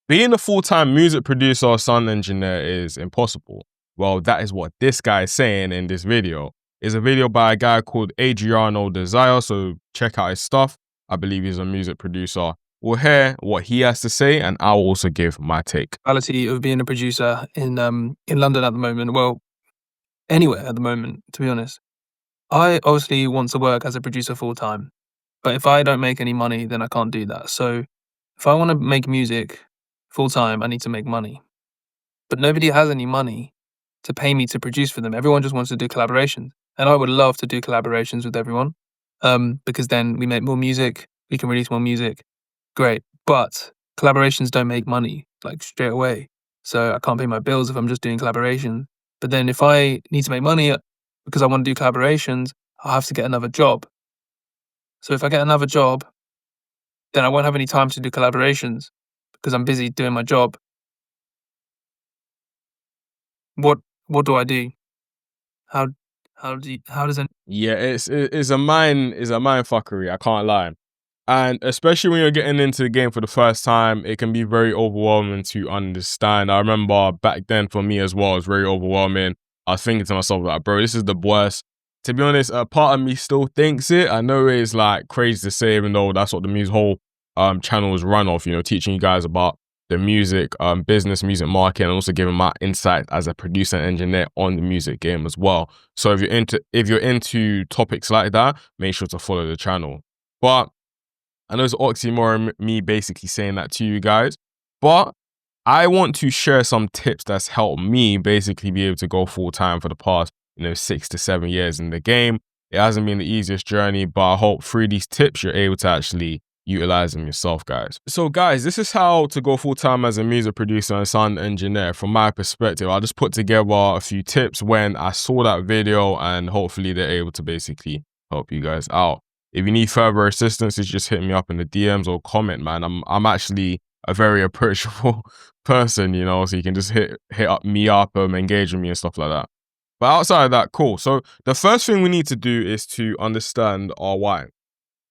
Being a full-time music producer or sound engineer is impossible. Well, that is what this guy is saying in this video. It's a video by a guy called Adriano Desire, so check out his stuff. I believe he's a music producer. We'll hear what he has to say, and I'll also give my take. Reality of being a producer in London at the moment. Well, anywhere at the moment, to be honest. I obviously want to work as a producer full time, but if I don't make any money, then I can't do that. So if I want to make music full time, I need to make money. But nobody has any money to pay me to produce for them. Everyone just wants to do collaborations, and I would love to do collaborations with everyone, because then we make more music, we can release more music. Great, but collaborations don't make money like straight away, so I can't pay my bills if I'm just doing collaboration. But then if I need to make money because I want to do collaborations, I'll have to get another job. So if I get another job, then I won't have any time to do collaborations because I'm busy doing my job. What do I do? How how does it? Yeah, it's a mind fuckery. I can't lie. And especially when you're getting into the game for the first time, it can be very overwhelming to understand. I remember back then for me as well, it was very overwhelming. I was thinking to myself, like, bro, this is the worst. To be honest, a part of me still thinks it. I know it's like crazy to say, even though that's what the whole channel is run off, you know, teaching you guys about the music business, music market, and also giving my insight as a producer and engineer on the music game as well. So if you're into topics like that, make sure to follow the channel. But I know it's oxymoron, me basically saying that to you guys, but I want to share some tips that's helped me basically be able to go full time for the past, 6 to 7 years in the game. It hasn't been the easiest journey, but I hope through these tips, you're able to actually utilize them yourself, guys. So guys, this is how to go full time as a music producer and sound engineer. From my perspective, I just put together a few tips when I saw that video, and hopefully they're able to basically help you guys out. If you need further assistance, just hit me up in the DMs or comment, man. I'm actually a very approachable person, so you can just hit me up, engage with me and stuff like that. But outside of that, cool. So the first thing we need to do is to understand our why,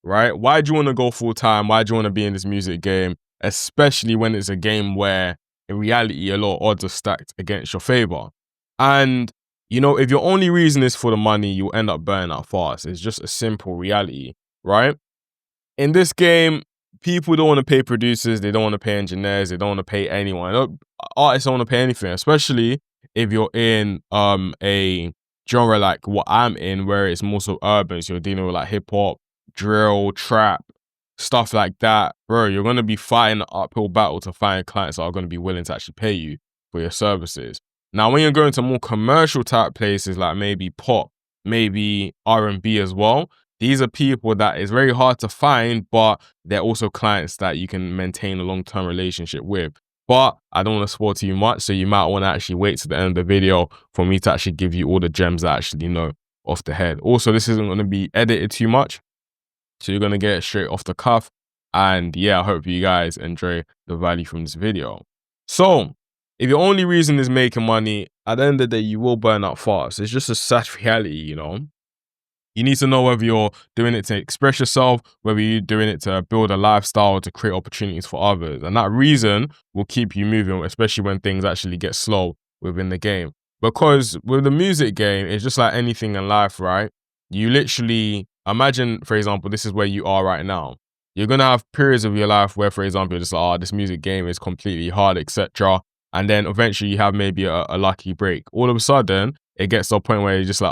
right? Why do you want to go full time? Why do you want to be in this music game? Especially when it's a game where in reality, a lot of odds are stacked against your favor. And if your only reason is for the money, you'll end up burning out fast. It's just a simple reality, right? In this game, people don't want to pay producers, they don't want to pay engineers, they don't want to pay anyone. Artists don't want to pay anything, especially if you're in a genre like what I'm in, where it's more so urban. So you're dealing with like hip hop, drill, trap, stuff like that. Bro, you're going to be fighting an uphill battle to find clients that are going to be willing to actually pay you for your services. Now, when you're going to more commercial type places like maybe pop, maybe R&B as well, these are people that is very hard to find, but they're also clients that you can maintain a long-term relationship with. But I don't want to spoil too much, so you might want to actually wait to the end of the video for me to actually give you all the gems that I actually know off the head. Also, this isn't going to be edited too much, so you're going to get it straight off the cuff. And yeah, I hope you guys enjoy the value from this video. So, if your only reason is making money, at the end of the day, you will burn out fast. It's just a sad reality, You need to know whether you're doing it to express yourself, whether you're doing it to build a lifestyle, to create opportunities for others. And that reason will keep you moving, especially when things actually get slow within the game. Because with the music game, it's just like anything in life, right? You literally, imagine, for example, this is where you are right now. You're going to have periods of your life where, for example, you're just like, this music game is completely hard, etc. And then eventually you have maybe a lucky break. All of a sudden, it gets to a point where you're just like,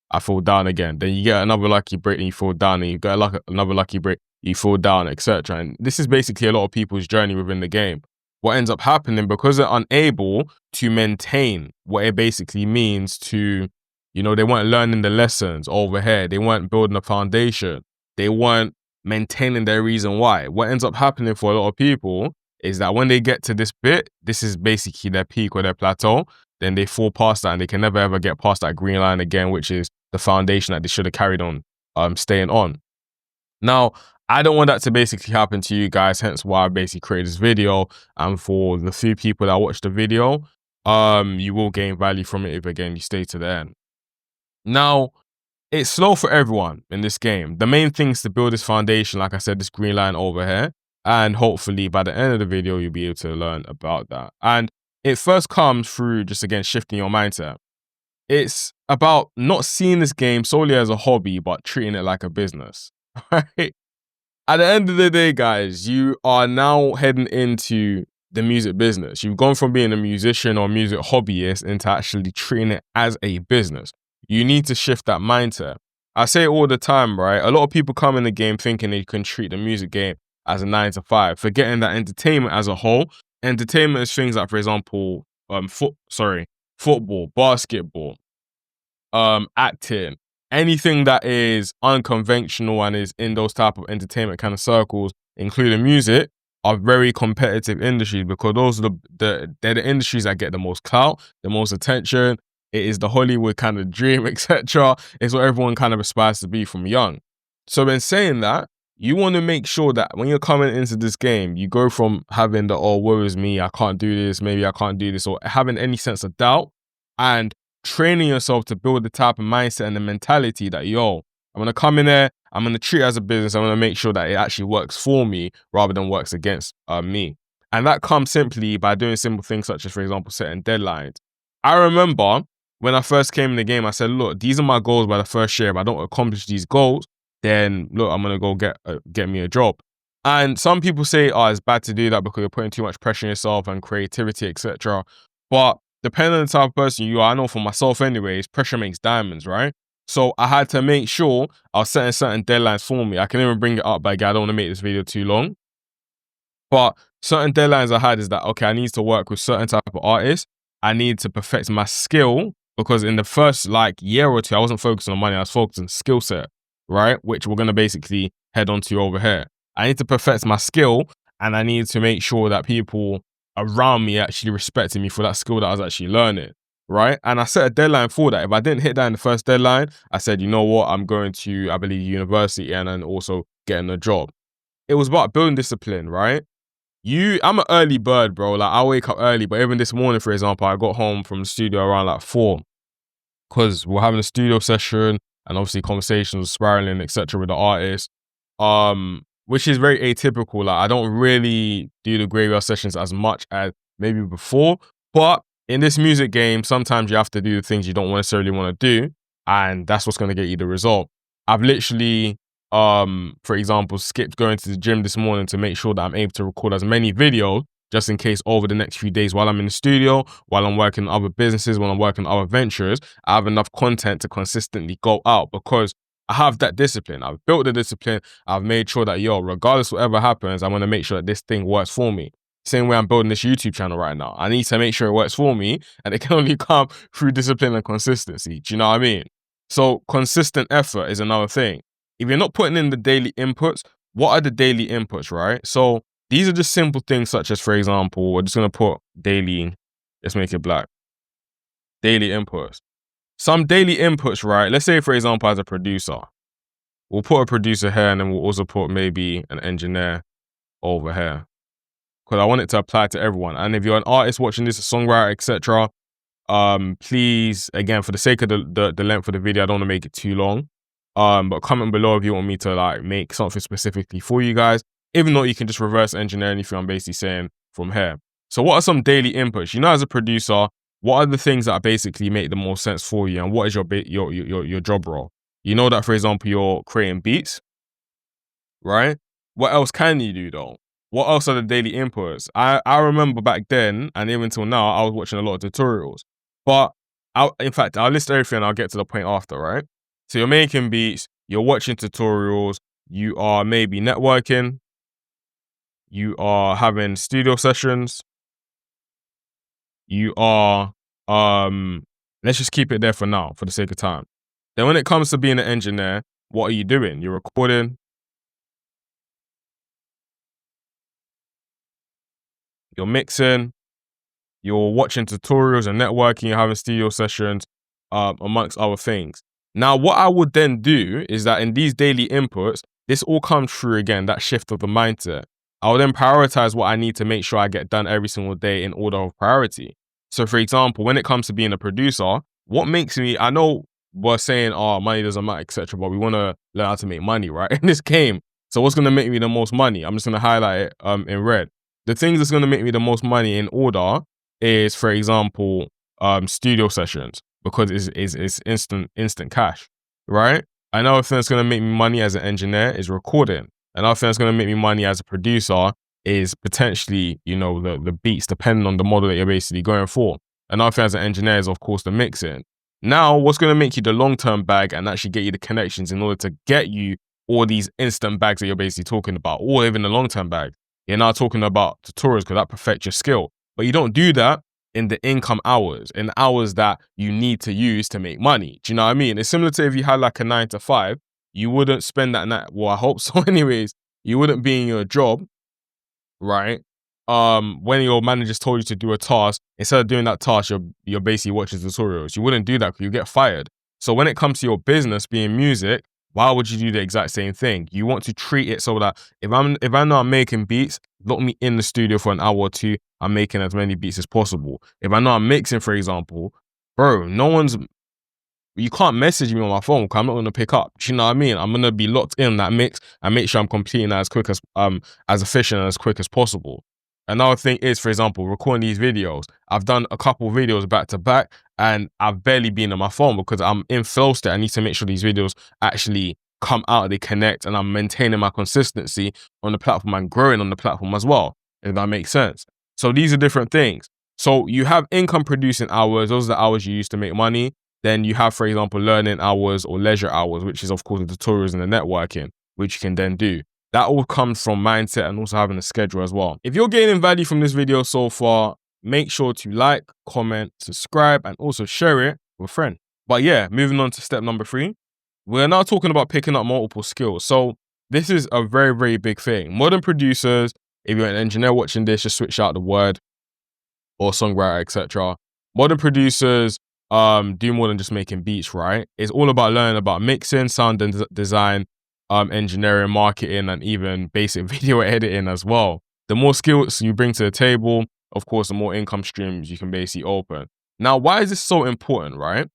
I fall down again. Then you get another lucky break and you fall down, and you get another lucky break, you fall down, etc. And this is basically a lot of people's journey within the game. What ends up happening, because they're unable to maintain what it basically means to, they weren't learning the lessons over here. They weren't building a foundation. They weren't maintaining their reason why. What ends up happening for a lot of people is that when they get to this bit, this is basically their peak or their plateau, then they fall past that and they can never ever get past that green line again, which is the foundation that they should have carried on staying on. Now, I don't want that to basically happen to you guys, hence why I basically created this video. And for the few people that watch the video, you will gain value from it if, again, you stay to the end. Now, it's slow for everyone in this game. The main thing is to build this foundation, like I said, this green line over here. And hopefully by the end of the video, you'll be able to learn about that. And it first comes through just, again, shifting your mindset. It's about not seeing this game solely as a hobby, but treating it like a business, right? At the end of the day, guys, you are now heading into the music business. You've gone from being a musician or music hobbyist into actually treating it as a business. You need to shift that mindset. I say it all the time, right? A lot of people come in the game thinking they can treat the music game as a 9 to 5, forgetting that entertainment as a whole, entertainment is things like, for example, football, basketball, acting, anything that is unconventional and is in those type of entertainment kind of circles, including music, are very competitive industries, because those are they're the industries that get the most clout, the most attention. It is the Hollywood kind of dream, etc. It's what everyone kind of aspires to be from young. So in saying that, you want to make sure that when you're coming into this game, you go from having the, oh, woe is me, I can't do this, maybe I can't do this, or having any sense of doubt, and training yourself to build the type of mindset and the mentality that, yo, I'm going to come in there, I'm going to treat it as a business, I'm going to make sure that it actually works for me rather than works against me. And that comes simply by doing simple things such as, for example, setting deadlines. I remember when I first came in the game, I said, look, these are my goals by the first year. If I don't accomplish these goals, then look, I'm going to go get me a job. And some people say, oh, it's bad to do that because you're putting too much pressure on yourself and creativity, etc. But depending on the type of person you are, I know for myself anyways, pressure makes diamonds, right? So I had to make sure I was setting certain deadlines for me. I can even bring it up, but again, I don't want to make this video too long. But certain deadlines I had is that, okay, I need to work with certain type of artists. I need to perfect my skill, because in the first year or two, I wasn't focusing on money. I was focused on skill set, right? Which we're going to basically head on to over here. I need to perfect my skill, and I need to make sure that people around me actually respected me for that skill that I was actually learning, right? And I set a deadline for that. If I didn't hit that in the first deadline, I said, you know what, I'm going to, I believe, university and then also getting a job. It was about building discipline, right? I'm an early bird, bro. Like, I wake up early, but even this morning, for example, I got home from the studio around 4, because we're having a studio session and obviously conversations spiraling, etc. with the artist. Which is very atypical. Like, I don't really do the graveyard sessions as much as maybe before, but in this music game, sometimes you have to do the things you don't necessarily want to do, and that's what's going to get you the result. I've literally, for example, skipped going to the gym this morning to make sure that I'm able to record as many videos, just in case over the next few days while I'm in the studio, while I'm working on other businesses, while I'm working on other ventures, I have enough content to consistently go out, because I have that discipline. I've built the discipline. I've made sure that, yo, regardless of whatever happens, I'm going to make sure that this thing works for me. Same way I'm building this YouTube channel right now. I need to make sure it works for me, and it can only come through discipline and consistency. Do you know what I mean? So consistent effort is another thing. If you're not putting in the daily inputs, what are the daily inputs, right? So these are just simple things such as, for example, we're just going to put daily, let's make it black. Daily inputs. Some daily inputs, right? Let's say, for example, as a producer, we'll put a producer here, and then we'll also put maybe an engineer over here, because I want it to apply to everyone. And if you're an artist watching this, a songwriter, etc., please, again, for the sake of the length of the video, I don't want to make it too long. But comment below if you want me to make something specifically for you guys. Even though you can just reverse engineer anything I'm basically saying from here. So what are some daily inputs? You know, as a producer, what are the things that basically make the most sense for you, and what is your job role? You know that, for example, you're creating beats, right? What else can you do though? What else are the daily inputs? I remember back then, and even till now, I was watching a lot of tutorials. But in fact, I'll list everything and I'll get to the point after, right? So you're making beats, you're watching tutorials, you are maybe networking, you are having studio sessions, you are, let's just keep it there for now, for the sake of time. Then when it comes to being an engineer, what are you doing? You're recording, you're mixing, you're watching tutorials and networking, you're having studio sessions, amongst other things. Now, what I would then do is that in these daily inputs, this all comes through, again, that shift of the mindset. I will then prioritize what I need to make sure I get done every single day in order of priority. So, for example, when it comes to being a producer, what makes me, I know we're saying, oh, money doesn't matter, etc., but we want to learn how to make money, right? In this game, So what's going to make me the most money? I'm just going to highlight it in red. The things that's going to make me the most money in order is, for example, studio sessions, because it's instant cash, right? Another thing that's going to make me money as an engineer is recording. Another thing that's going to make me money as a producer is potentially, you know, the beats, depending on the model that you're basically going for. Another thing as an engineer is, of course, the mixing. Now, what's going to make you the long-term bag and actually get you the connections in order to get you all these instant bags that you're basically talking about, or even the long-term bag? You're now talking about tutorials, because that perfects your skill. But you don't do that in the income hours, in the hours that you need to use to make money. Do you know what I mean? It's similar to if you had like a 9 to 5, you wouldn't spend that night. Well, I hope so anyways. You wouldn't be in your job, right? When your managers told you to do a task, instead of doing that task, you're basically watching tutorials. You wouldn't do that because you get fired. So when it comes to your business being music, why would you do the exact same thing? You want to treat it so that if I know I'm making beats, lock me in the studio for an hour or two. I'm making as many beats as possible. If I know I'm mixing, for example, bro, you can't message me on my phone because I'm not going to pick up. Do you know what I mean? I'm going to be locked in that mix and make sure I'm completing that as efficient and as quick as possible. Another thing is, for example, recording these videos. I've done a couple of videos back to back and I've barely been on my phone because I'm in flow state. I need to make sure these videos actually come out, they connect, and I'm maintaining my consistency on the platform and growing on the platform as well, if that makes sense. So these are different things. So you have income producing hours. Those are the hours you use to make money. Then you have, for example, learning hours or leisure hours, which is, of course, the tutorials and the networking, which you can then do. That all comes from mindset and also having a schedule as well. If you're gaining value from this video so far, make sure to like, comment, subscribe, and also share it with a friend. But yeah, moving on to step number 3. We're now talking about picking up multiple skills. So this is a very, very big thing. Modern producers, if you're an engineer watching this, just switch out the word or songwriter, etc. Modern producers do more than just making beats, right? It's all about learning about mixing, sound and design, engineering, marketing, and even basic video editing as well. The more skills you bring to the table, of course, the more income streams you can basically open. Now, why is this so important, right?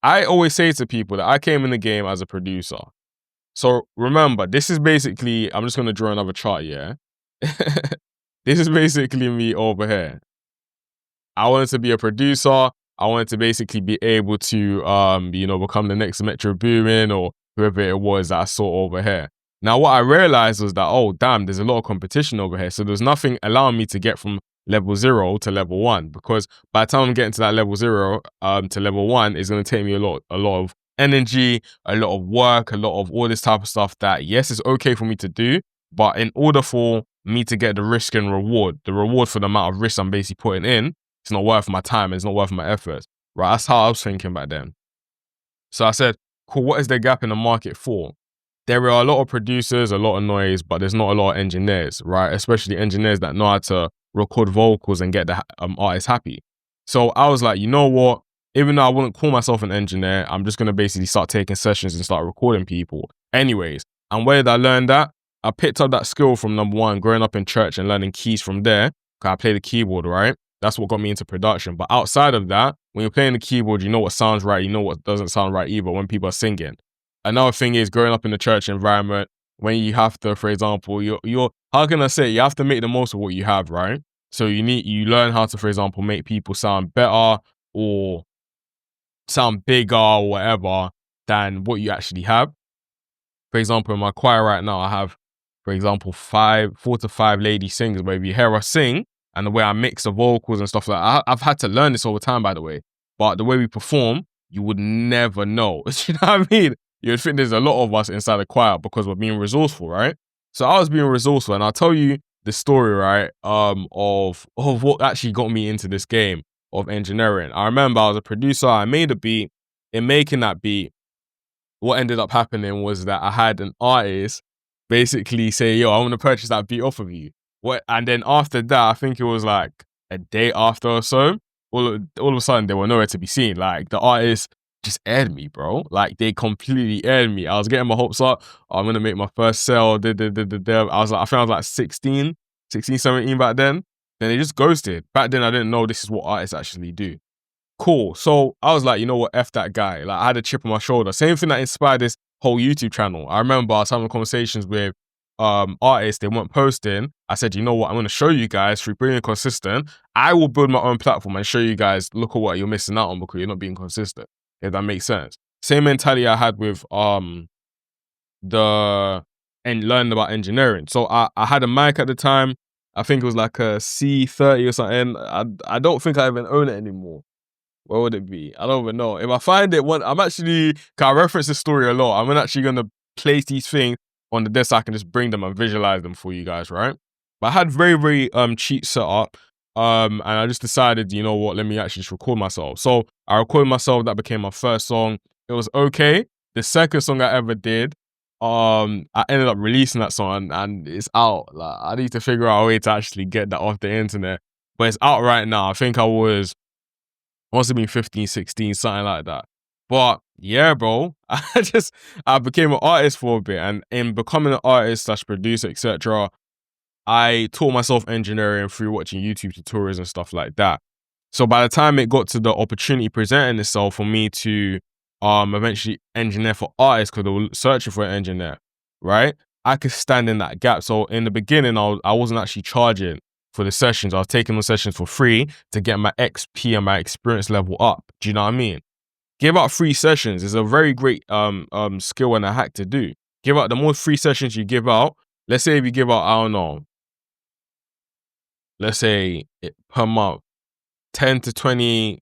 I always say to people that I came in the game as a producer. So remember, this is basically, I'm just going to draw another chart here. This is basically me over here. I wanted to be a producer. I wanted to basically be able to, you know, become the next Metro Boomin or whoever it was that I saw over here. Now, what I realized was that, oh, damn, there's a lot of competition over here. So there's nothing allowing me to get from level 0 to level 1, because by the time I'm getting to that level 0 to level 1, it's going to take me a lot of energy, a lot of work, a lot of all this type of stuff that, yes, it's okay for me to do. But in order for me to get the risk and reward, the reward for the amount of risk I'm basically putting in, it's not worth my time, it's not worth my efforts, right? That's how I was thinking back then. So I said, cool, what is the gap in the market for? There are a lot of producers, a lot of noise, but there's not a lot of engineers, right? Especially engineers that know how to record vocals and get the artist happy. So I was like, you know what? Even though I wouldn't call myself an engineer, I'm just going to basically start taking sessions and start recording people. Anyways, and where did I learn that? I picked up that skill from number 1, growing up in church and learning keys from there, because I play the keyboard, right? That's what got me into production. But outside of that, when you're playing the keyboard, you know what sounds right, you know what doesn't sound right either when people are singing. Another thing is growing up in the church environment, when you have to, for example, you're how can I say, you have to make the most of what you have, right? So you learn how to, for example, make people sound better or sound bigger or whatever than what you actually have. For example, in my choir right now, I have, for example, 4 to 5 lady singers, where if you hear us sing, and the way I mix the vocals and stuff like that. I've had to learn this over time, by the way. But the way we perform, you would never know. You know what I mean? You'd think there's a lot of us inside the choir because we're being resourceful, right? So I was being resourceful, and I'll tell you the story, right, of what actually got me into this game of engineering. I remember I was a producer. I made a beat. In making that beat, what ended up happening was that I had an artist basically say, yo, I want to purchase that beat off of you. And then after that, I think it was like a day after or so, all of a sudden they were nowhere to be seen. Like the artist just aired me, bro. Like they completely aired me. I was getting my hopes up. Oh, I'm going to make my first sale. I was like, I think I was like 16, 17 back then. Then they just ghosted. Back then, I didn't know this is what artists actually do. Cool. So I was like, you know what, F that guy. Like I had a chip on my shoulder. Same thing that inspired this whole YouTube channel. I remember I was having conversations with artists, they weren't posting. I said, you know what, I'm going to show you guys through being consistent. I will build my own platform and show you guys, look at what you're missing out on because you're not being consistent, if that makes sense. Same mentality I had with and learning about engineering. So I had a mic at the time. I think it was like a C30 or something. I don't think I even own it anymore. Where would it be? I don't even know. If I find it, I'm actually, I reference this story a lot. I'm actually going to place these things on the desk so I can just bring them and visualize them for you guys, right? But I had very, very cheap setup. And I just decided, you know what, let me actually just record myself. So I recorded myself. That became my first song. It was okay. The second song I ever did, I ended up releasing that song and it's out. Like, I need to figure out a way to actually get that off the internet. But it's out right now. I think I must have been 15, 16, something like that. But yeah, bro, I became an artist for a bit. And in becoming an artist / producer, etc., I taught myself engineering through watching YouTube tutorials and stuff like that. So by the time it got to the opportunity presenting itself for me to eventually engineer for artists because they were searching for an engineer, right? I could stand in that gap. So in the beginning, I wasn't actually charging for the sessions. I was taking the sessions for free to get my XP and my experience level up. Do you know what I mean? Give out free sessions is a very great skill and a hack to do. Give out the more free sessions you give out. Let's say if you give out, I don't know, let's say per month, 10 to 20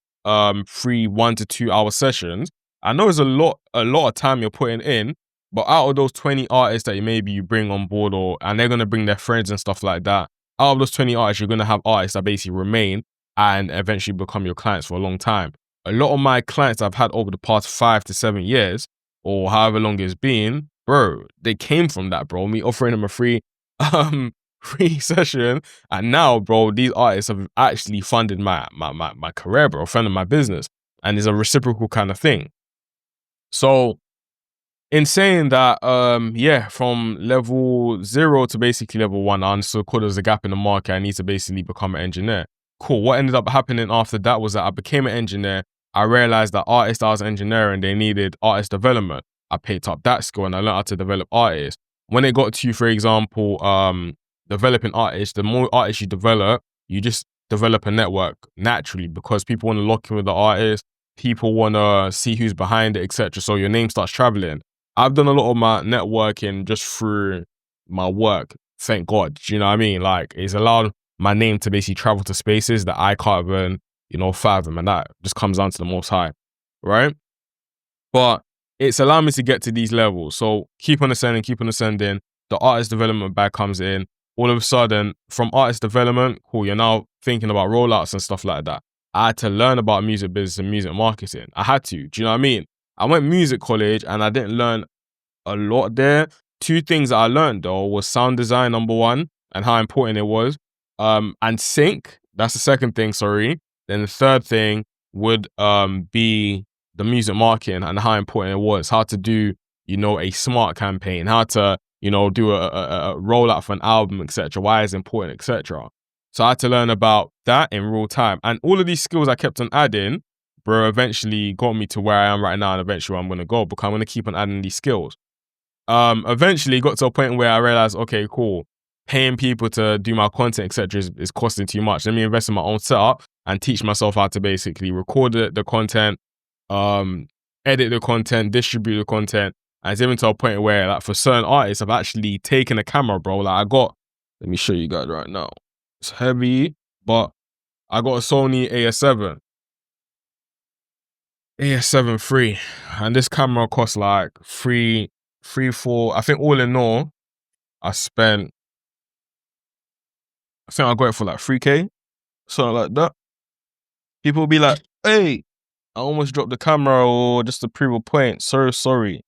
free 1 to 2 hour sessions. I know it's a lot of time you're putting in, but out of those 20 artists that you bring on board and they're gonna bring their friends and stuff like that, out of those 20 artists, you're gonna have artists that basically remain and eventually become your clients for a long time. A lot of my clients I've had over the past 5 to 7 years, or however long it's been, bro, they came from that, bro. Me offering them a free session, and now, bro, these artists have actually funded my career, bro, funded my business, and it's a reciprocal kind of thing. So, in saying that, yeah, from level 0 to basically level 1, I understood there's a gap in the market. I need to basically become an engineer. Cool. What ended up happening after that was that I became an engineer. I realized that artists I was engineering, they needed artist development. I picked up that skill and I learned how to develop artists. When it got to, for example, developing artists, the more artists you develop, you just develop a network naturally because people want to lock in with the artist. People want to see who's behind it, etc. So your name starts traveling. I've done a lot of my networking just through my work. Thank God. Do you know what I mean? Like, it's allowed my name to basically travel to spaces that I can't even, fathom. And that just comes down to the Most High, right? But it's allowed me to get to these levels. So keep on ascending. The artist development bag comes in. All of a sudden, from artist development, cool, you're now thinking about rollouts and stuff like that. I had to learn about music business and music marketing. I had to. Do you know what I mean? I went music college and I didn't learn a lot there. 2 things that I learned though was sound design, number 1, and how important it was. And sync, that's the second thing, sorry. Then the third thing would be the music marketing and how important it was. How to do, a smart campaign, how to, do a rollout for an album, etc. Why it's important, etc. So I had to learn about that in real time. And all of these skills I kept on adding, bro, eventually got me to where I am right now and eventually where I'm going to go because I'm going to keep on adding these skills. Eventually got to a point where I realized, okay, cool, paying people to do my content, etc. is costing too much. Let me invest in my own setup and teach myself how to basically record the content, edit the content, distribute the content. And it's even to a point where, like, for certain artists, I've actually taken a camera, bro. Like, let me show you guys right now. It's heavy, but I got a Sony AS7 III, and this camera costs like 4. I think all in all, I got it for like 3K, something like that. People will be like, hey, I almost dropped the camera, or just to prove a point. So sorry.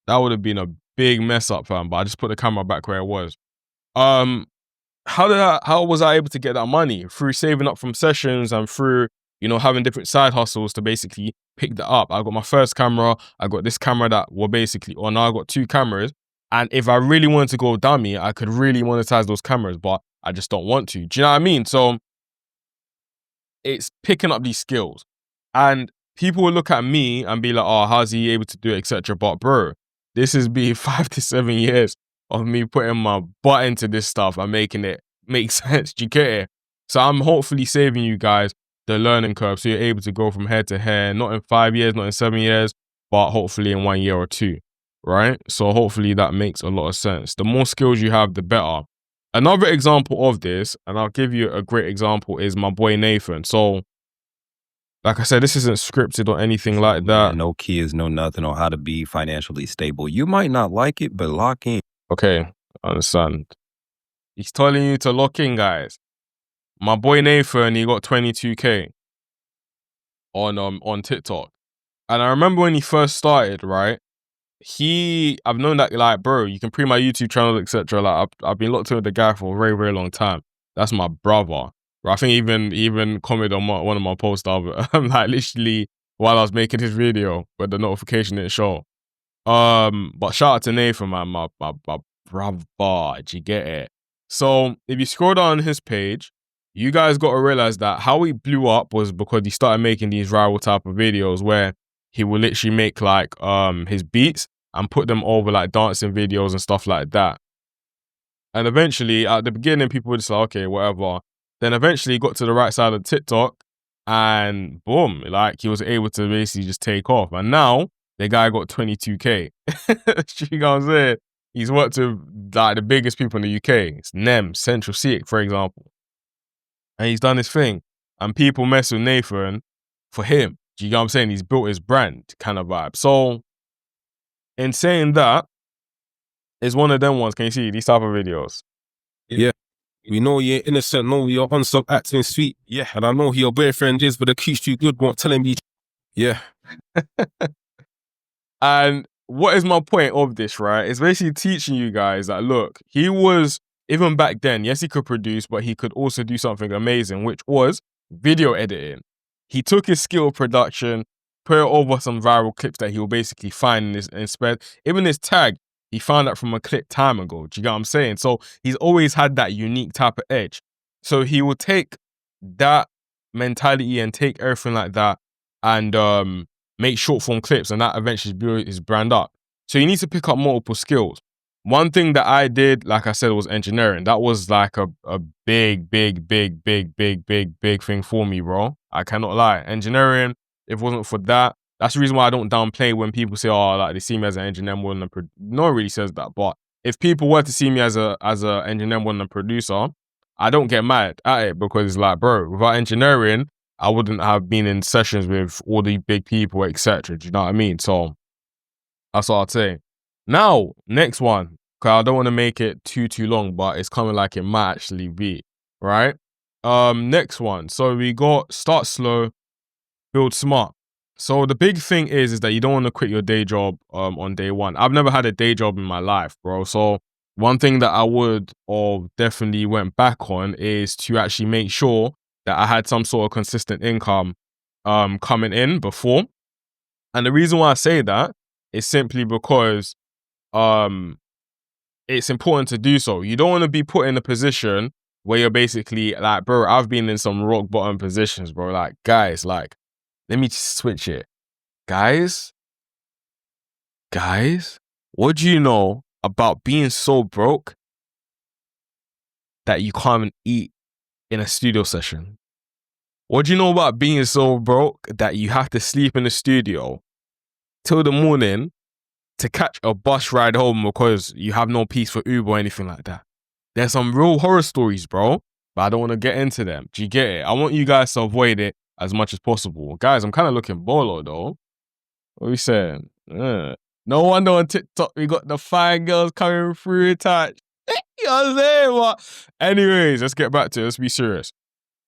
That would have been a big mess up, fam, but I just put the camera back where it was. How was I able to get that money? Through saving up from sessions and through, having different side hustles to basically pick that up. I got my first camera. I got this camera that were basically, or now I got 2 cameras. And if I really wanted to go dummy, I could really monetize those cameras, but I just don't want to. Do you know what I mean? So it's picking up these skills. And people will look at me and be like, oh, how's he able to do it, etc. But bro, this has been 5 to 7 years of me putting my butt into this stuff and making it make sense. Do you get it? So I'm hopefully saving you guys the learning curve so you're able to go from head to hair, not in 5 years, not in 7 years, but hopefully in 1 year or 2, right? So hopefully that makes a lot of sense. The more skills you have, the better. Another example of this, and I'll give you a great example, is my boy Nathan. So, like I said, this isn't scripted or anything like that. No kids, no nothing on how to be financially stable. You might not like it, but lock in. Okay, I understand. He's telling you to lock in, guys. My boy Nathan, he got 22K on TikTok. And I remember when he first started, right? I've known that, like, bro, you can pre my YouTube channel, etc. Like, I've been locked in with the guy for a very, very long time. That's my brother. Bro, I think even commented on one of my posts, like, literally while I was making his video, but the notification didn't show. But shout out to Nathan, man, my brother. Do you get it? So if you scroll down his page, you guys got to realize that how he blew up was because he started making these viral type of videos where he will literally make like his beats and put them over like dancing videos and stuff like that. And eventually, at the beginning, people were just like, okay, whatever. Then eventually he got to the right side of TikTok and boom, like he was able to basically just take off. And now the guy got 22K. You know what I'm saying? He's worked with like the biggest people in the UK. It's Nem, Central Sikh, for example. And he's done his thing. And people mess with Nathan for him. Do you know what I'm saying? He's built his brand kind of vibe. So in saying that, it's one of them ones. Can you see these type of videos? Yeah. We know you're innocent, know you're on some acting sweet. Yeah. And I know who your boyfriend is, but the keeps too good, won't tell him you. Yeah. And what is my point of this, right? It's basically teaching you guys that, look, he was, even back then, yes, he could produce, but he could also do something amazing, which was video editing. He took his skill of production, put it over some viral clips that he will basically find in spread. Even his tag, he found that from a clip time ago. Do you get what I'm saying? So he's always had that unique type of edge. So he will take that mentality and take everything like that and make short form clips, and that eventually build his brand up. So you need to pick up multiple skills. One thing that I did, like I said, was engineering. That was like a big thing for me, bro. I cannot lie. Engineering, if it wasn't for that, that's the reason why I don't downplay when people say, oh, like they see me as an engineer more than no one really says that. But if people were to see me as a engineer more than a producer, I don't get mad at it because it's like, bro, without engineering, I wouldn't have been in sessions with all the big people, etc. Do you know what I mean? So that's what I'd say. Now, next one, because I don't want to make it too long, but it's coming like it might actually be, right? Next one. So we got start slow, build smart. So the big thing is that you don't want to quit your day job on day one. I've never had a day job in my life, bro. So one thing that I would or definitely went back on is to actually make sure that I had some sort of consistent income coming in before. And the reason why I say that is simply because it's important to do so. You don't want to be put in a position where you're basically like, bro, I've been in some rock bottom positions, bro. Like, guys, like, let me just switch it. Guys, what do you know about being so broke that you can't even eat in a studio session? What do you know about being so broke that you have to sleep in the studio till the morning to catch a bus ride home because you have no peace for Uber or anything like that? There's some real horror stories, bro, but I don't want to get into them. Do you get it? I want you guys to avoid it as much as possible. Guys, I'm kind of looking bolo though. What are we saying? No wonder on TikTok we got the fine girls coming through touch. You know what I'm saying? But anyways, let's get back to it. Let's be serious.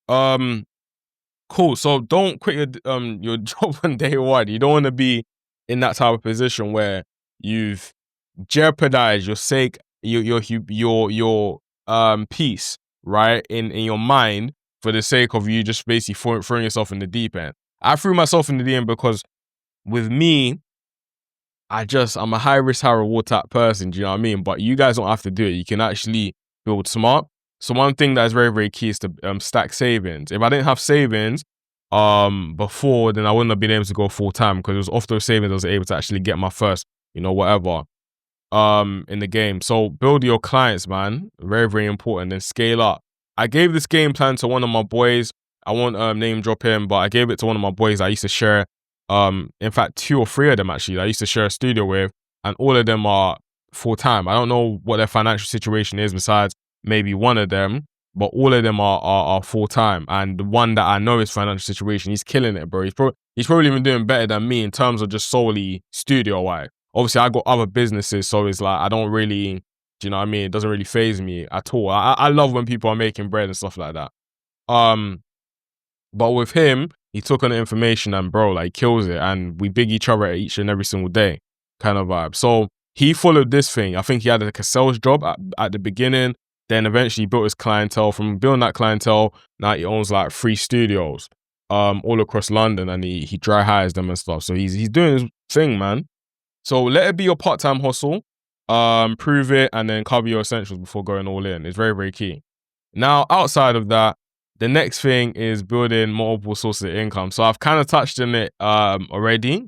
Cool. So don't quit your job on day one. You don't want to be in that type of position where you've jeopardized your sake, your peace, right, in your mind for the sake of you just basically throwing yourself in the deep end. I threw myself in the deep end because with me, I'm a high risk, high reward type person. Do you know what I mean? But you guys don't have to do it. You can actually build smart. So one thing that is very, very key is to stack savings. If I didn't have savings before, then I wouldn't have been able to go full time because it was off those savings I was able to actually get my first, whatever. in the game. So build your clients, man. Very, very important. And scale up. I gave this game plan to one of my boys. I won't name drop him, but I gave it to one of my boys I used to share. In fact, 2 or 3 of them actually I used to share a studio with, and all of them are full-time. I don't know what their financial situation is besides maybe one of them, but all of them are full-time. And the one that I know his financial situation, he's killing it, bro. He's probably even doing better than me in terms of just solely studio-wise. Obviously, I got other businesses, so it's like I don't really, do you know what I mean? It doesn't really faze me at all. I love when people are making bread and stuff like that. But with him, he took on the information and bro, like, kills it. And we big each other each and every single day kind of vibe. So he followed this thing. I think he had like a sales job at the beginning. Then eventually built his clientele. From building that clientele, now he owns like 3 studios all across London, and he dry hires them and stuff. So he's doing his thing, man. So let it be your part-time hustle. Prove it and then cover your essentials before going all in. It's very, very key. Now, outside of that, the next thing is building multiple sources of income. So I've kind of touched on it already,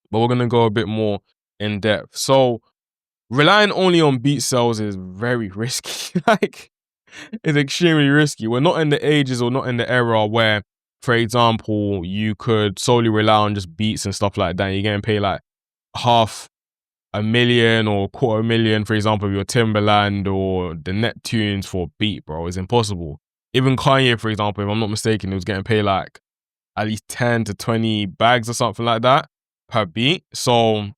but we're going to go a bit more in depth. So relying only on beat sales is very risky. Like, it's extremely risky. We're not in the ages or not in the era where, for example, you could solely rely on just beats and stuff like that. You're getting paid like $500,000 or $250,000, for example, of your Timberland or the Neptunes for a beat, bro. It's impossible. Even Kanye, for example, if I'm not mistaken, he was getting paid like at least 10 to 20 bags or something like that per beat. So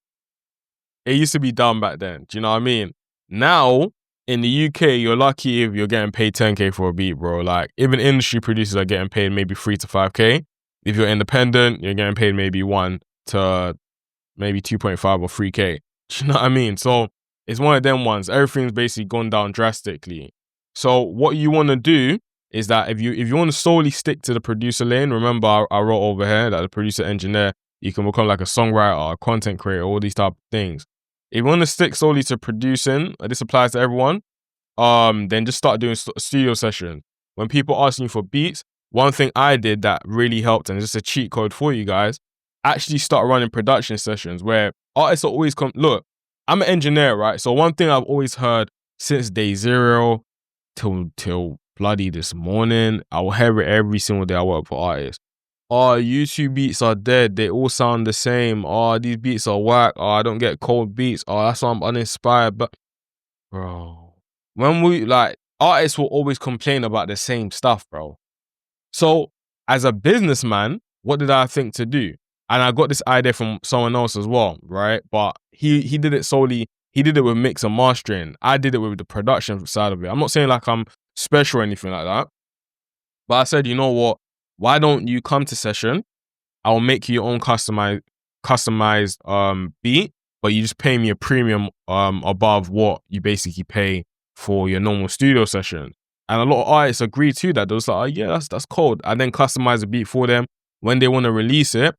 it used to be done back then. Do you know what I mean? Now, in the UK, you're lucky if you're getting paid 10K for a beat, bro. Like, even industry producers are getting paid maybe 3 to 5K. If you're independent, you're getting paid maybe 1 to maybe 2.5 or 3K. Do you know what I mean? So it's one of them ones. Everything's basically gone down drastically. So what you want to do is that if you want to solely stick to the producer lane, remember I wrote over here that the producer engineer, you can become like a songwriter, a content creator, all these type of things. If you want to stick solely to producing, this applies to everyone, then just start doing studio sessions. When people ask you for beats, one thing I did that really helped, and it's just a cheat code for you guys, actually start running production sessions where artists are always look, I'm an engineer, right? So one thing I've always heard since day 0 till bloody this morning, I will hear it every single day I work for artists. Oh, YouTube beats are dead. They all sound the same. Oh, these beats are whack. Oh, I don't get cold beats. Oh, that's why I'm uninspired. But bro, when we like, artists will always complain about the same stuff, bro. So as a businessman, what did I think to do? And I got this idea from someone else as well, right? But he did it solely, he did it with mix and mastering. I did it with the production side of it. I'm not saying like I'm special or anything like that. But I said, you know what? Why don't you come to session? I'll make you your own customized beat, but you just pay me a premium above what you basically pay for your normal studio session. And a lot of artists agree to that. They're just like, oh yeah, that's cold. I then customize the beat for them. When they want to release it,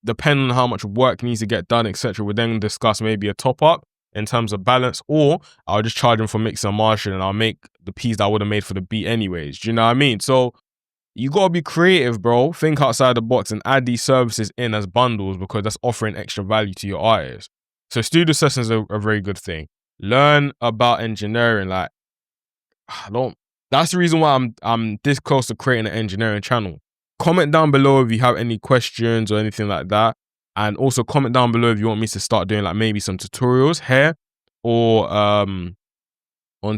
depending on how much work needs to get done, etc., we'll then discuss maybe a top up in terms of balance, or I'll just charge them for mixing and mastering, and I'll make the piece that I would have made for the beat anyways. Do you know what I mean? So you gotta be creative, bro. Think outside the box and add these services in as bundles, because that's offering extra value to your artist. So studio sessions are a very good thing. Learn about engineering. Like, that's the reason why I'm this close to creating an engineering channel. Comment down below if you have any questions or anything like that. And also comment down below if you want me to start doing like maybe some tutorials here or on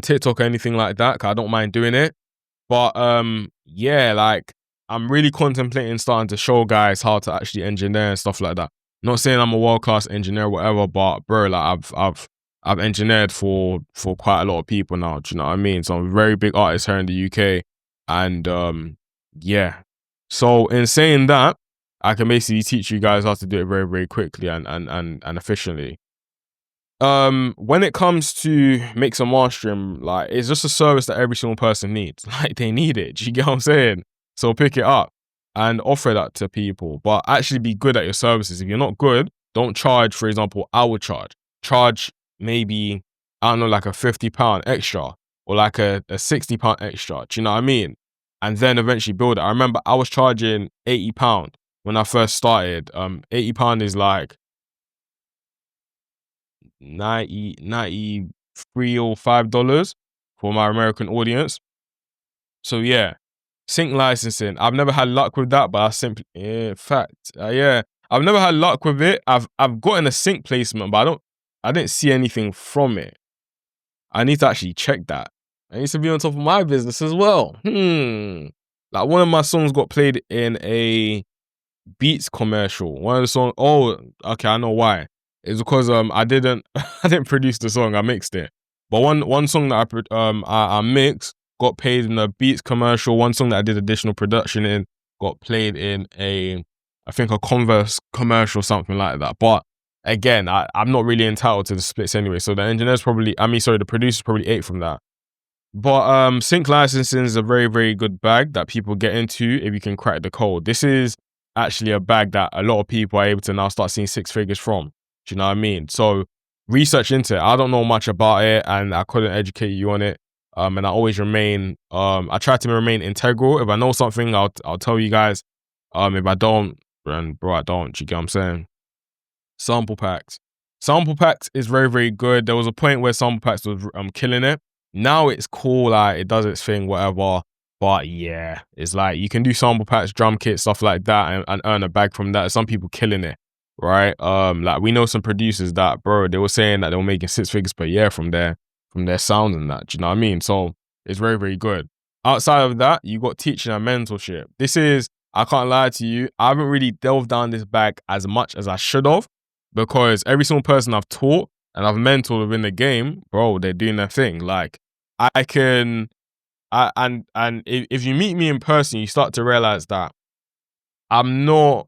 TikTok or anything like that, because I don't mind doing it. But yeah, like, I'm really contemplating starting to show guys how to actually engineer and stuff like that. Not saying I'm a world-class engineer or whatever, but bro, like I've engineered for quite a lot of people now. Do you know what I mean? So I'm a very big artist here in the UK, and yeah. So in saying that, I can basically teach you guys how to do it very, very quickly and efficiently. When it comes to mix and mastering, like, it's just a service that every single person needs. Like, they need it. Do you get what I'm saying? So pick it up and offer that to people, but actually be good at your services. If you're not good, don't charge. For example, I would charge maybe, I don't know, like a £50 extra or like a £60 extra. Do you know what I mean? And then eventually build it. I remember I was charging £80 when I first started. £80 is like $93 or $5 for my American audience. So yeah, sync licensing. I've never had luck with that, but I've never had luck with it. I've gotten a sync placement, but I didn't see anything from it. I need to actually check that. I need to be on top of my business as well. Like one of my songs got played in a Beats commercial. One of the songs. Oh, okay, I know why. It's because I didn't produce the song. I mixed it. But one song that I mixed got played in a Beats commercial. One song that I did additional production in got played in I think a Converse commercial, something like that. But again, I'm not really entitled to the splits anyway. So the producer's probably ate from that. But sync licensing is a very, very good bag that people get into if you can crack the code. This is actually a bag that a lot of people are able to now start seeing six figures from. Do you know what I mean? So research into it. I don't know much about it and I couldn't educate you on it. And I always I try to remain integral. If I know something, I'll tell you guys. If I don't, then bro, I don't. Do you get what I'm saying? Sample packs. Sample packs is very, very good. There was a point where sample packs was killing it. Now it's cool, like it does its thing, whatever. But yeah, it's like you can do sample packs, drum kits, stuff like that, and earn a bag from that. Some people killing it, right? Like we know some producers that, bro, they were saying that they were making six figures per year from their sound and that. Do you know what I mean? So it's very, very good. Outside of that, you got teaching and mentorship. This is, I can't lie to you, I haven't really delved down this bag as much as I should have, because every single person I've taught and I've mentored within the game, bro, they're doing their thing. Like if you meet me in person, you start to realize that I'm not,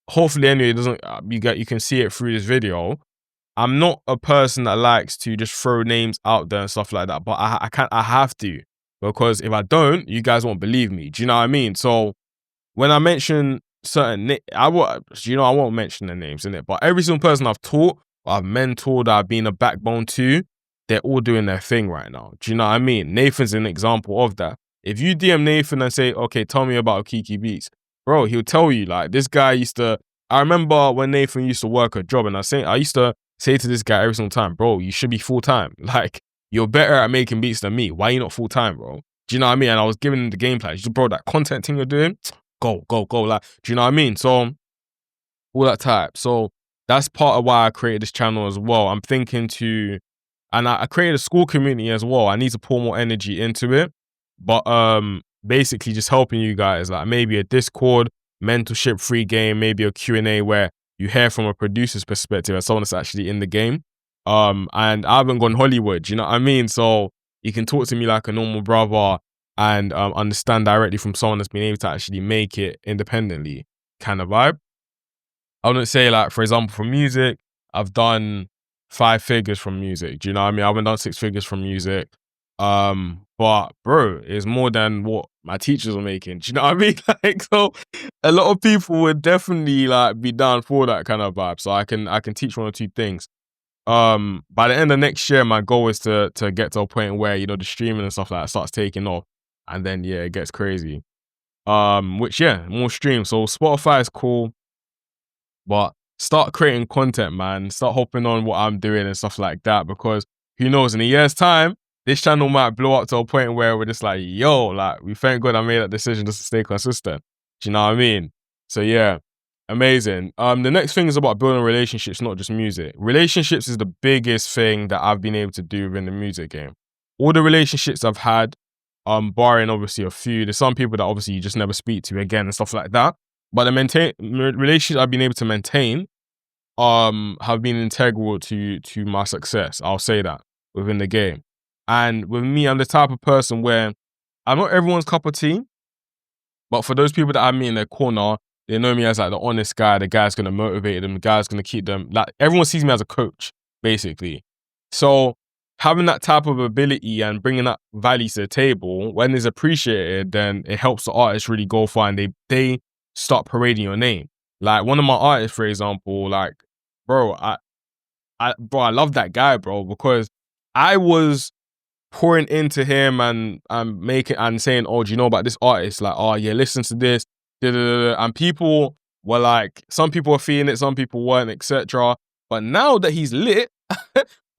hopefully anyway, it doesn't, you can see it through this video. I'm not a person that likes to just throw names out there and stuff like that, but I have to, because if I don't, you guys won't believe me. Do you know what I mean? So when I mention certain, I won't mention the names in it, but every single person I've taught, I've mentored, I've been a backbone to, they're all doing their thing right now. Do you know what I mean? Nathan's an example of that. If you DM Nathan and say, okay, tell me about Okiki Beats, bro, he'll tell you, like, this guy I remember when Nathan used to work a job, and I used to say to this guy every single time, bro, you should be full-time. Like, you're better at making beats than me. Why are you not full-time, bro? Do you know what I mean? And I was giving him the game plan. Bro, that content thing you're doing, go. Like, do you know what I mean? So, all that type. So, that's part of why I created this channel as well. I'm thinking and I created a school community as well. I need to pour more energy into it. But basically just helping you guys, like maybe a Discord, mentorship free game, maybe a Q&A where you hear from a producer's perspective as someone that's actually in the game. And I haven't gone Hollywood, you know what I mean? So you can talk to me like a normal brother and understand directly from someone that's been able to actually make it independently kind of vibe. I wouldn't say, like, for example, for music, I've done 5 figures from music. Do you know what I mean? I haven't done 6 figures from music. But bro, it's more than what my teachers are making. Do you know what I mean? Like, so a lot of people would definitely like be down for that kind of vibe. So I can teach 1 or 2 things. By the end of next year, my goal is to get to a point where, you know, the streaming and stuff like that starts taking off, and then yeah, it gets crazy. Which yeah, more streams. So Spotify is cool, but start creating content, man. Start hopping on what I'm doing and stuff like that, because who knows, in a year's time, this channel might blow up to a point where we're just like, yo, like, we thank God I made that decision just to stay consistent. Do you know what I mean? So yeah, amazing. The next thing is about building relationships, not just music. Relationships is the biggest thing that I've been able to do within the music game. All the relationships I've had, barring obviously a few, there's some people that obviously you just never speak to again and stuff like that. But the relationships I've been able to maintain have been integral to my success. I'll say that within the game. And with me, I'm the type of person where I'm not everyone's cup of tea, but for those people that I meet in their corner, they know me as like the honest guy, the guy's gonna motivate them, the guy's gonna keep them, like, everyone sees me as a coach, basically. So having that type of ability and bringing that value to the table, when it's appreciated, then it helps the artists really go far, and they start parading your name. Like one of my artists, for example, like, bro, I love that guy, bro, because I was pouring into him and making and saying, oh, do you know about this artist? Like, oh yeah, listen to this. And people were like, some people were feeling it, some people weren't, etc. But now that he's lit,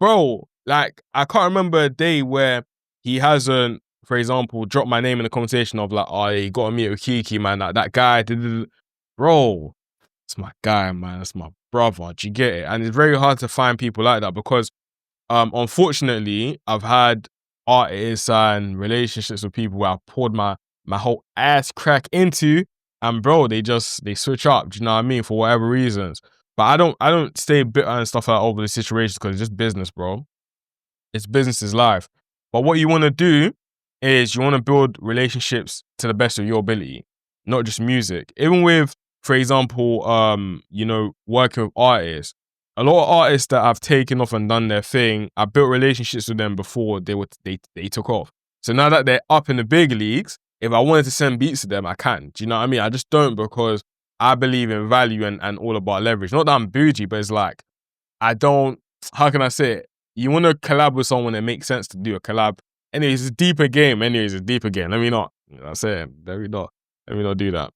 Bro, like, I can't remember a day where he hasn't, for example, dropped my name in the conversation of like, oh, you got to meet Okiki, man. Like, that guy, bro, it's my guy, man. That's my brother. Do you get it? And it's very hard to find people like that because, unfortunately, I've had artists and relationships with people where I poured my whole ass crack into, and bro, they switch up. Do you know what I mean? For whatever reasons. But I don't stay bitter and stuff like that over the situations because it's just business, bro. It's business is life. But what you want to do is you want to build relationships to the best of your ability, not just music. Even with, for example, working with artists. A lot of artists that I've taken off and done their thing, I built relationships with them before they took off. So now that they're up in the big leagues, if I wanted to send beats to them, I can. Do you know what I mean? I just don't because I believe in value and all about leverage. Not that I'm bougie, but it's like, I don't, how can I say it? You want to collab with someone that makes sense to do a collab. Anyways, it's a deeper game. Let me not. You know what I'm saying? Let me not do that.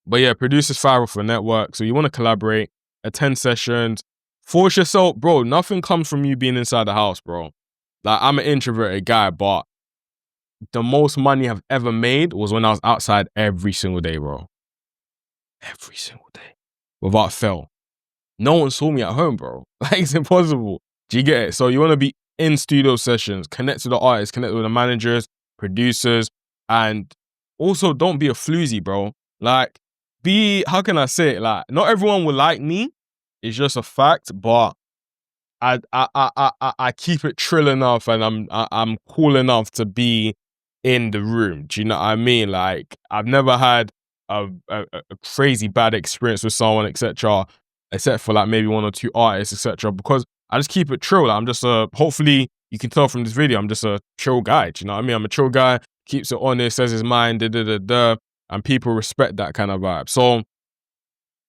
But yeah, producers fire off a network. So you want to collaborate, attend sessions, force yourself. Bro, nothing comes from you being inside the house, bro. Like, I'm an introverted guy, but the most money I've ever made was when I was outside every single day, bro. Every single day. Without fail. No one saw me at home, bro. Like, it's impossible. Do you get it? So you want to be in studio sessions, connect with the artists, connect with the managers, producers, and also don't be a floozy, bro. Like, how can I say it? Like, not everyone will like me. It's just a fact, but I keep it trill enough and I'm cool enough to be in the room. Do you know what I mean? Like, I've never had a crazy bad experience with someone, etc., except for like maybe one or two artists, etc., because I just keep it trill. Like, I'm just hopefully you can tell from this video, I'm just a chill guy. Do you know what I mean? I'm a chill guy, keeps it honest, says his mind, and people respect that kind of vibe. So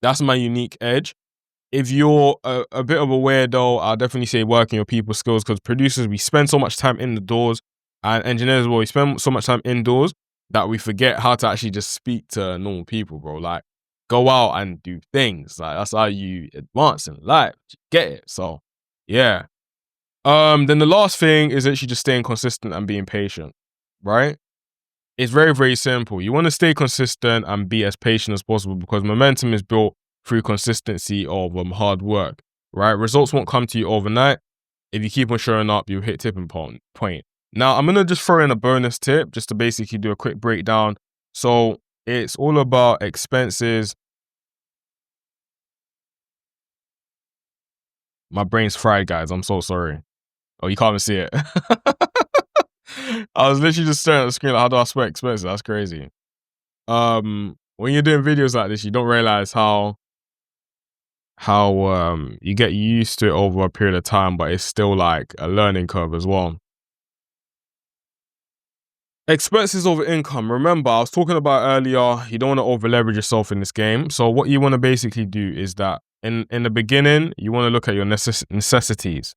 that's my unique edge. If you're a bit of a weirdo, I'll definitely say work on your people skills because producers, we spend so much time in the doors, and engineers as well, we spend so much time indoors that we forget how to actually just speak to normal people, bro. Like, go out and do things. Like, that's how you advance in life. Get it? So, yeah. Then the last thing is actually just staying consistent and being patient, right? It's very, very simple. You want to stay consistent and be as patient as possible because momentum is built through consistency of hard work, right? Results won't come to you overnight. If you keep on showing up, you'll hit tipping point. Now, I'm going to just throw in a bonus tip just to basically do a quick breakdown. So it's all about expenses. My brain's fried, guys. I'm so sorry. Oh, you can't even see it. I was literally just staring at the screen like, how do I spell expenses? That's crazy. When you're doing videos like this, you don't realize how you get used to it over a period of time, but it's still like a learning curve as well. Expenses over income. Remember, I was talking about earlier, you don't want to over leverage yourself in this game. So what you want to basically do is that in the beginning, you want to look at your necessities.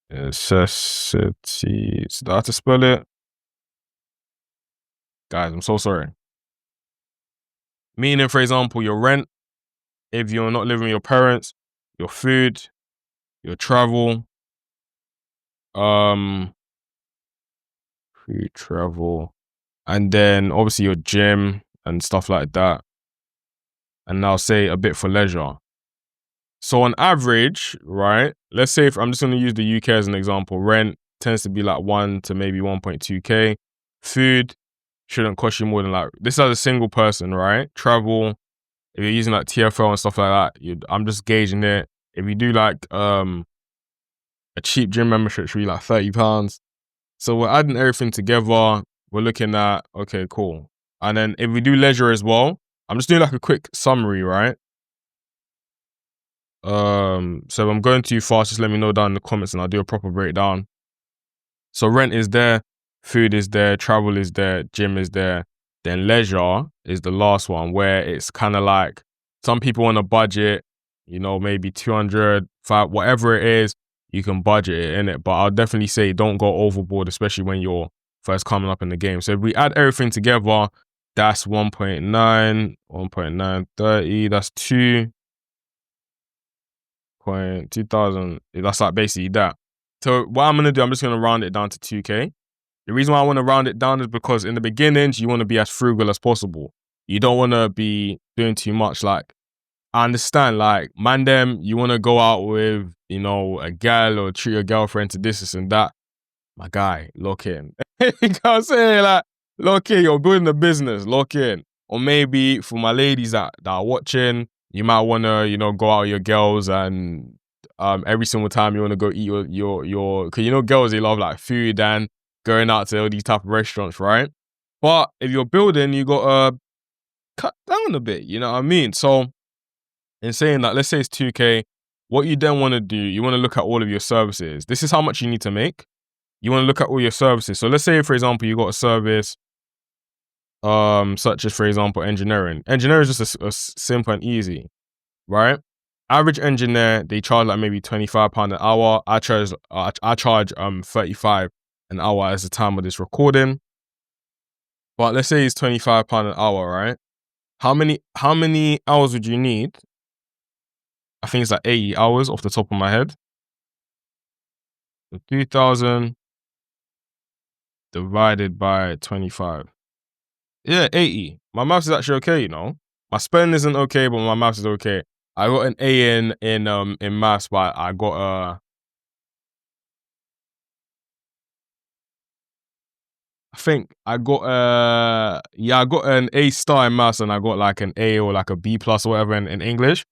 Necessities. Do I have to spell it? Guys, I'm so sorry. Meaning, for example, your rent, if you're not living with your parents, your food, your travel, food, travel, and then obviously your gym and stuff like that. And now say a bit for leisure. So on average, right, let's say if I'm just going to use the UK as an example, rent tends to be like 1 to maybe 1.2k. Food shouldn't cost you more than like, this as a single person, right? Travel, if you're using like TFL and stuff like that, I'm just gauging it. If you do like a cheap gym membership, should be like £30. So we're adding everything together. We're looking at, okay, cool. And then if we do leisure as well, I'm just doing like a quick summary, right? So if I'm going too fast, just let me know down in the comments and I'll do a proper breakdown. So rent is there, food is there, travel is there, gym is there. Then leisure is the last one where it's kind of like some people on a budget, you know, maybe 200, 5, whatever it is, you can budget it in it. But I'll definitely say don't go overboard, especially when you're first coming up in the game. So if we add everything together, that's 1.9, 1.930, that's 2. 2,000. That's like basically that. So what I'm gonna do, I'm just gonna round it down to 2K. The reason why I want to round it down is because in the beginnings, you want to be as frugal as possible. You don't want to be doing too much. Like, I understand, like, man, them, you want to go out with, you know, a gal or treat your girlfriend to this and that. My guy, lock in. You know what I'm saying? Like, lock in, you're building a business, lock in. Or maybe for my ladies that are watching, you might want to, you know, go out with your girls and every single time you want to go eat your, because you know girls, they love like food and going out to all these type of restaurants, right? But if you're building, you got to cut down a bit, you know what I mean? So in saying that, let's say it's 2K, what you then want to do, you want to look at all of your services. This is how much you need to make. You want to look at all your services. So let's say, for example, you got a service such as, for example, engineering. Engineering is just a simple and easy, right? Average engineer, they charge like maybe £25 an hour. I charge 35 an hour as the time of this recording. But let's say it's £25 an hour, right? How many hours would you need? I think it's like 80 hours off the top of my head. So 2,000 divided by 25. Yeah, 80. My maths is actually okay, you know. My spelling isn't okay, but my maths is okay. I got an A in maths, but I got I think I got I got an A star in maths and I got like an A or like a B plus or whatever in English.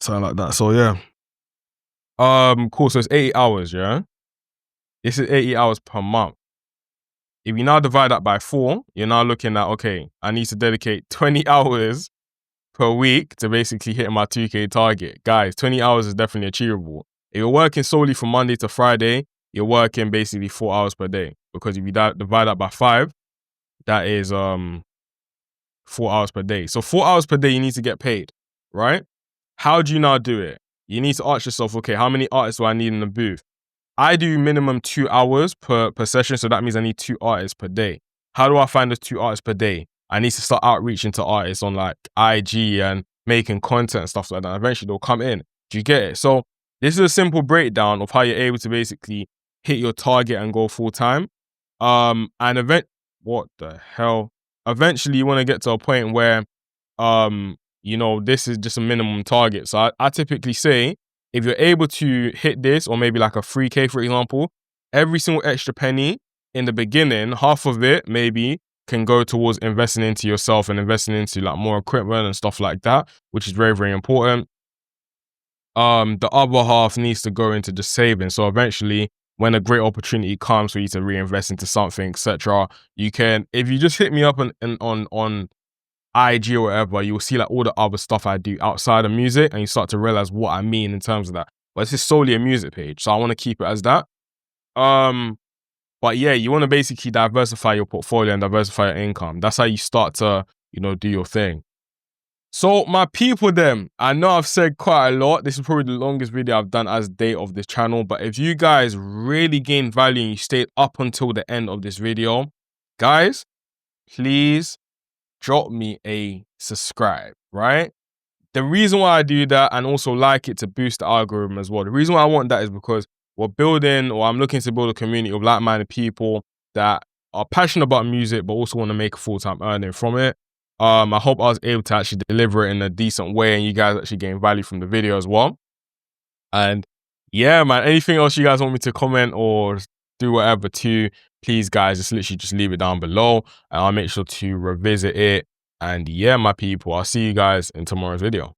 Something like that. So yeah. Cool. So it's 80 hours, yeah? This is 80 hours per month. If you now divide that by 4, you're now looking at, okay, I need to dedicate 20 hours per week to basically hit my 2K target. Guys, 20 hours is definitely achievable. If you're working solely from Monday to Friday, you're working basically 4 hours per day. Because if you divide that by 5, that is 4 hours per day. So 4 hours per day, you need to get paid, right? How do you now do it? You need to ask yourself, okay, how many artists do I need in the booth? I do minimum 2 hours per session, so that means I need 2 artists per day. How do I find those 2 artists per day? I need to start outreaching to artists on like IG and making content and stuff like that. Eventually they'll come in. Do you get it? So this is a simple breakdown of how you're able to basically hit your target and go full time. What the hell? Eventually you want to get to a point where you know, this is just a minimum target. So I typically say, if you're able to hit this, or maybe like a 3K, for example, every single extra penny in the beginning, half of it maybe can go towards investing into yourself and investing into like more equipment and stuff like that, which is very, very important. The other half needs to go into just saving. So eventually, when a great opportunity comes for you to reinvest into something, etc., you can, if you just hit me up on IG or whatever, you'll see like all the other stuff I do outside of music, and you start to realize what I mean in terms of that. But this is solely a music page, so I want to keep it as that. But yeah, you want to basically diversify your portfolio and diversify your income. That's how you start to, you know, do your thing. So my people them, I know I've said quite a lot. This is probably the longest video I've done as day of this channel. But if you guys really gain value and you stayed up until the end of this video, guys, please drop me a subscribe, right? The reason why I do that, and also like it to boost the algorithm as well. The reason why I want that is because we're building, or I'm looking to build a community of like-minded people that are passionate about music, but also want to make a full-time earning from it. I hope I was able to actually deliver it in a decent way and you guys actually gain value from the video as well. And yeah, man, anything else you guys want me to comment or do whatever to, please guys, just literally just leave it down below and I'll make sure to revisit it. And yeah, my people, I'll see you guys in tomorrow's video.